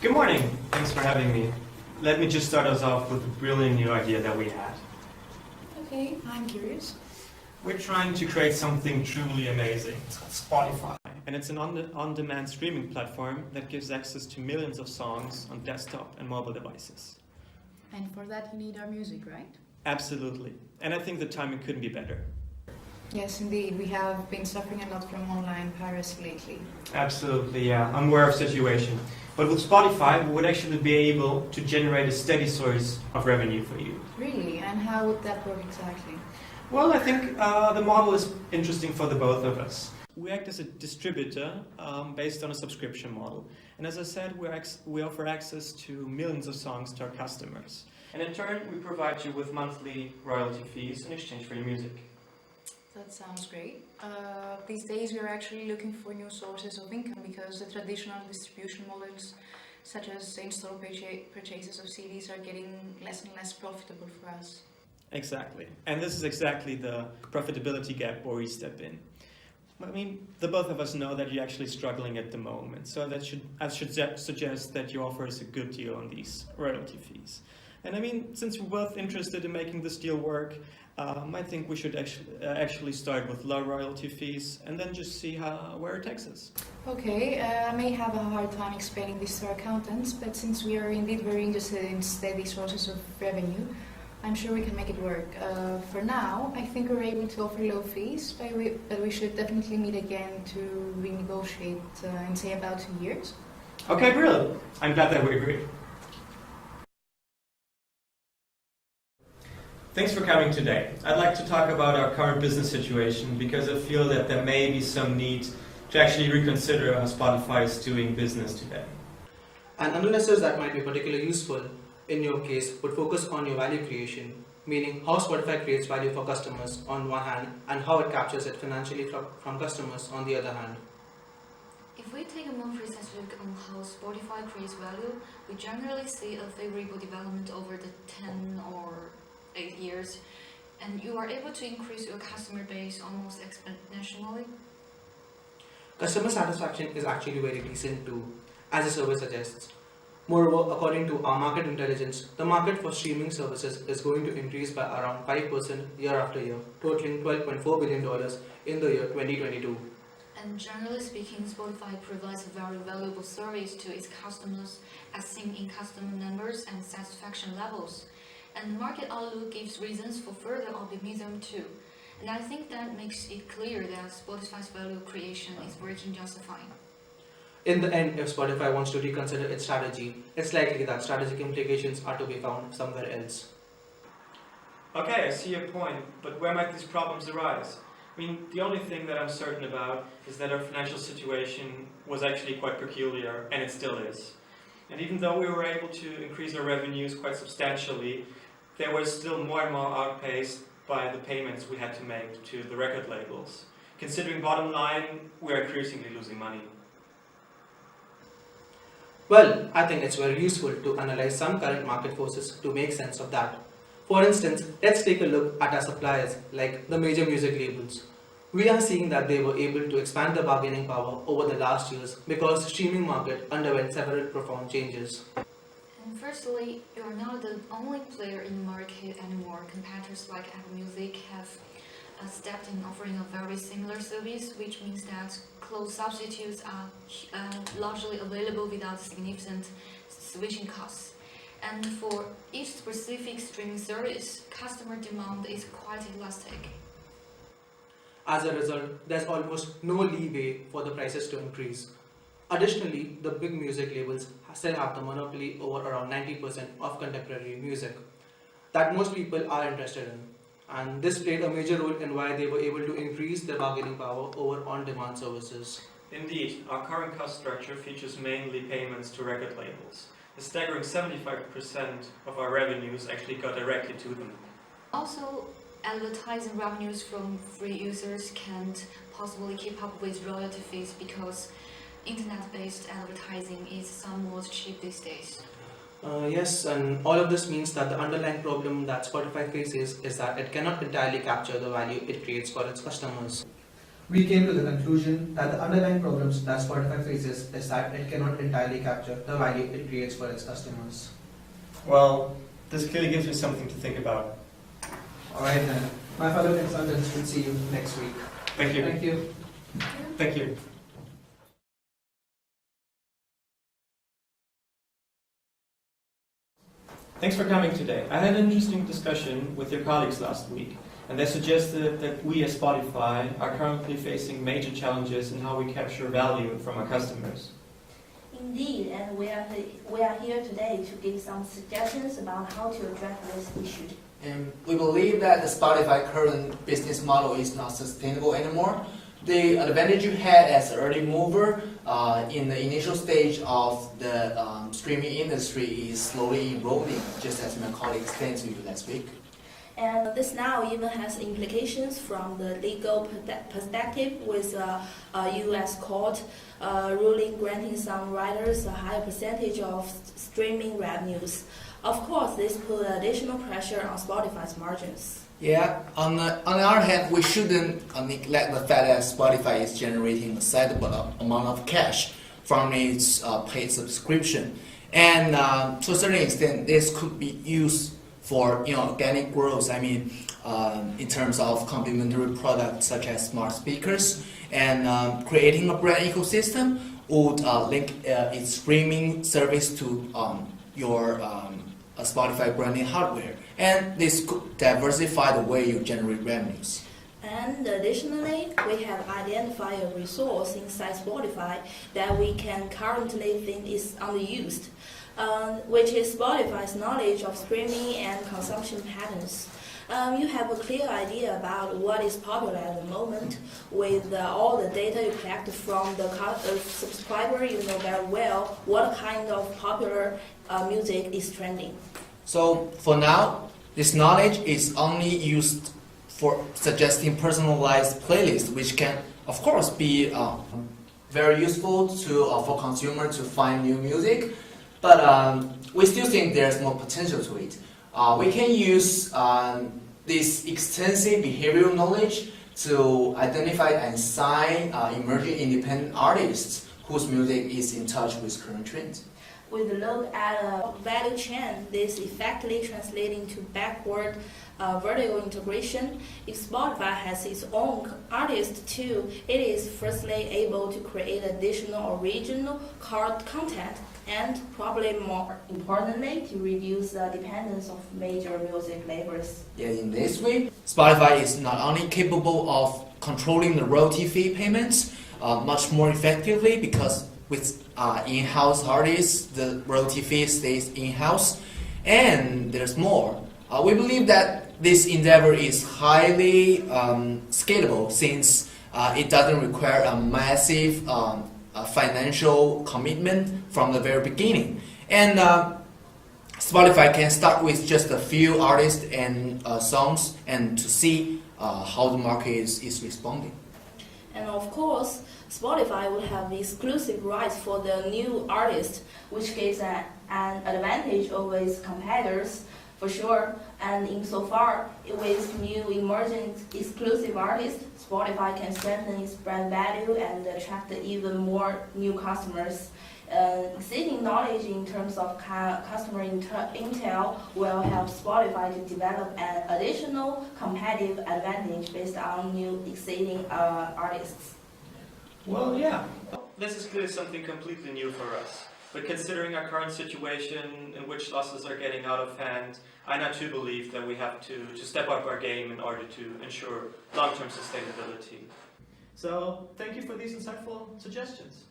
Good morning. Thanks for having me. Let me just start us off with a brilliant new idea that we had. Okay, I'm curious. We're trying to create something truly amazing. It's called Spotify. And it's an on-demand streaming platform that gives access to millions of songs on desktop and mobile devices. And for that you need our music, right? Absolutely. And I think the timing couldn't be better. Yes, indeed. We have been suffering a lot from online piracy lately. Absolutely, yeah. I'm aware of the situation. But with Spotify, we would actually be able to generate a steady source of revenue for you. Really? And how would that work exactly? Well, I think the model is interesting for the both of us. We act as a distributor based on a subscription model. And as I said, we offer access to millions of songs to our customers. And in turn, we provide you with monthly royalty fees in exchange for your music. That sounds great. These days we are actually looking for new sources of income because the traditional distribution models such as in-store purchases of CDs are getting less and less profitable for us. Exactly. And this is exactly the profitability gap where we step in. I mean, the both of us know that you're actually struggling at the moment, so I should suggest that you offer us a good deal on these royalty fees. And I mean, since we're both interested in making this deal work, I think we should actually start with low royalty fees and then just see where it takes us. Okay, I may have a hard time explaining this to our accountants, but since we are indeed very interested in steady sources of revenue, I'm sure we can make it work. For now, I think we're able to offer low fees, but we should definitely meet again to renegotiate in say about 2 years. Okay, brilliant. I'm glad that we agree. Thanks for coming today. I'd like to talk about our current business situation because I feel that there may be some need to actually reconsider how Spotify is doing business today. An analysis that might be particularly useful in your case would focus on your value creation, meaning how Spotify creates value for customers on one hand and how it captures it financially from customers on the other hand. If we take a more precise look on how Spotify creates value, we generally see a favorable development over the 10 or 8 years, and you are able to increase your customer base almost exponentially. Customer satisfaction is actually very decent too, as the survey suggests. Moreover, according to our market intelligence, the market for streaming services is going to increase by around 5% year after year, totaling $12.4 billion in the year 2022. And generally speaking, Spotify provides a very valuable service to its customers, as seen in customer numbers and satisfaction levels. And the market outlook gives reasons for further optimism too. And I think that makes it clear that Spotify's value creation is working just fine. In the end, if Spotify wants to reconsider its strategy, it's likely that strategic implications are to be found somewhere else. Okay, I see your point, but where might these problems arise? I mean, the only thing that I'm certain about is that our financial situation was actually quite peculiar, and it still is. And even though we were able to increase our revenues quite substantially, they were still more and more outpaced by the payments we had to make to the record labels. Considering bottom line, we are increasingly losing money. Well, I think it's very useful to analyze some current market forces to make sense of that. For instance, let's take a look at our suppliers, like the major music labels. We are seeing that they were able to expand their bargaining power over the last years because the streaming market underwent several profound changes. And firstly, you are not the only player in the market anymore. Competitors like Apple Music have stepped in offering a very similar service, which means that close substitutes are largely available without significant switching costs. And for each specific streaming service, customer demand is quite elastic. As a result, there's almost no leeway for the prices to increase. Additionally, the big music labels still have the monopoly over around 90% of contemporary music that most people are interested in. And this played a major role in why they were able to increase their bargaining power over on-demand services. Indeed, our current cost structure features mainly payments to record labels. A staggering 75% of our revenues actually go directly to them. Also, advertising revenues from free users can't possibly keep up with royalty fees because internet-based advertising is somewhat cheap these days. Yes, and all of this means that the underlying problem that Spotify faces is that it cannot entirely capture the value it creates for its customers. We came to the conclusion that the underlying problems that Spotify faces is that it cannot entirely capture the value it creates for its customers. Well, this clearly gives me something to think about. Alright then, my fellow consultants will see you next week. Thank you. Thank you. Thank you. Thanks for coming today. I had an interesting discussion with your colleagues last week, and they suggested that we as Spotify are currently facing major challenges in how we capture value from our customers. Indeed, and we are here today to give some suggestions about how to address this issue. And we believe that the Spotify current business model is not sustainable anymore. The advantage you had as an early mover in the initial stage of the streaming industry is slowly eroding, just as my colleague explained to you last week. And this now even has implications from the legal perspective, with a U.S. court ruling granting some writers a higher percentage of streaming revenues. Of course, this put additional pressure on Spotify's margins. Yeah, on the other hand, we shouldn't neglect the fact that Spotify is generating a sizable amount of cash from its paid subscription. And to a certain extent, this could be used for organic growth. I mean, in terms of complementary products such as smart speakers, and creating a brand ecosystem would link its streaming service to your Spotify branding hardware, and this could diversify the way you generate revenues. And additionally, we have identified a resource inside Spotify that we can currently think is underused, which is Spotify's knowledge of streaming and consumption patterns. You have a clear idea about what is popular at the moment. With all the data you collect from the subscriber, you know very well what kind of popular music is trending. So for now, this knowledge is only used for suggesting personalized playlists, which can, of course, be very useful for consumers to find new music. But we still think there's more potential to it. We can use this extensive behavioral knowledge to identify and sign emerging independent artists whose music is in touch with current trends. With a look at a value chain, this effectively translating to backward vertical integration. If Spotify has its own artist too, it is firstly able to create additional original content, and probably more importantly, to reduce the dependence of major music labels. Yeah, in this way, Spotify is not only capable of controlling the royalty fee payments much more effectively, because with in-house artists, the royalty fee stays in-house, and there's more. We believe that this endeavor is highly scalable, since it doesn't require a massive financial commitment from the very beginning. And Spotify can start with just a few artists and songs, and to see how the market is responding. And of course, Spotify will have exclusive rights for the new artist, which gives an advantage over its competitors, for sure. And insofar, with new emerging exclusive artists, Spotify can strengthen its brand value and attract even more new customers. Exceeding knowledge in terms of customer intel will help Spotify to develop an additional competitive advantage based on new exciting artists. Well, yeah. This is clearly something completely new for us. But considering our current situation in which losses are getting out of hand, I now too believe that we have to step up our game in order to ensure long-term sustainability. So, thank you for these insightful suggestions.